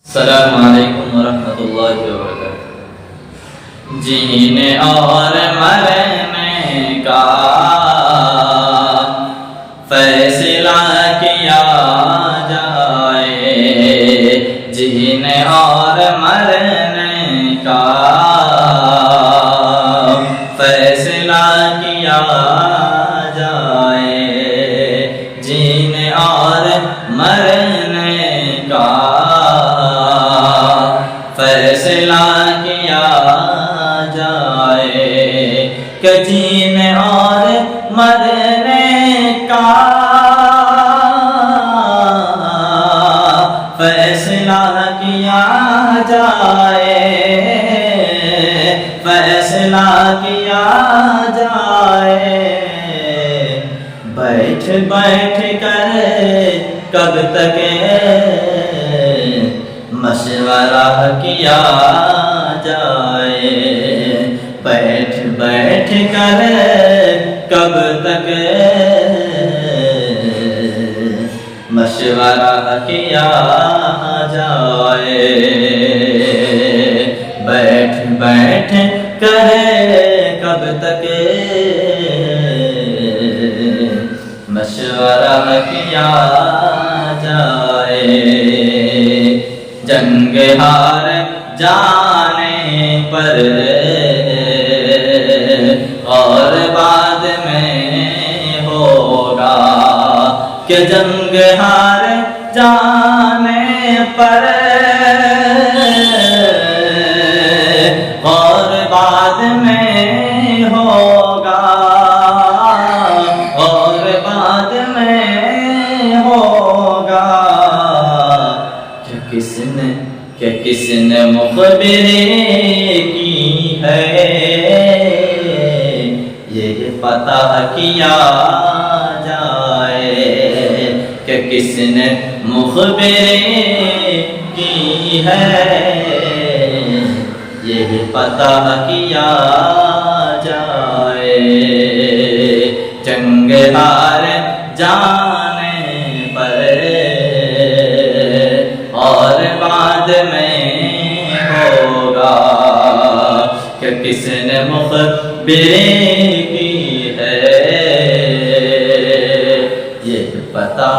السلام علیکم ورحمۃ اللہ وبرکاتہ۔ جینے اور مرنے کا فیصلہ کیا جائے، جینے اور مرنے کا فیصلہ کیا جائے، جینے اور مرنے کا فیصلہ کیا جائے، کہ جینے اور مرنے کا فیصلہ کیا جائے، فیصلہ کیا جائے، بیٹھ بیٹھ کر کب تک مشورہ کیا جائے، بیٹھ بیٹھ کر کب تک مشورہ کیا جائے، بیٹھ بیٹھ کر کب تک مشورہ کیا جائے، جنگ ہار جانے پر اور بعد میں ہوگا، کہ جنگ ہار جانے پر اور بعد میں ہوگا، اور بعد میں ہوگا، کہ کس نے مخبری کی ہے، یہ پتہ کیا جائے، کہ کس نے مخبری کی ہے، یہ پتہ کیا جائے، جنگ ہار جانے پر اور بعد میں ہوگا، کہ کس نے مخبری کی ہے، یہ پتہ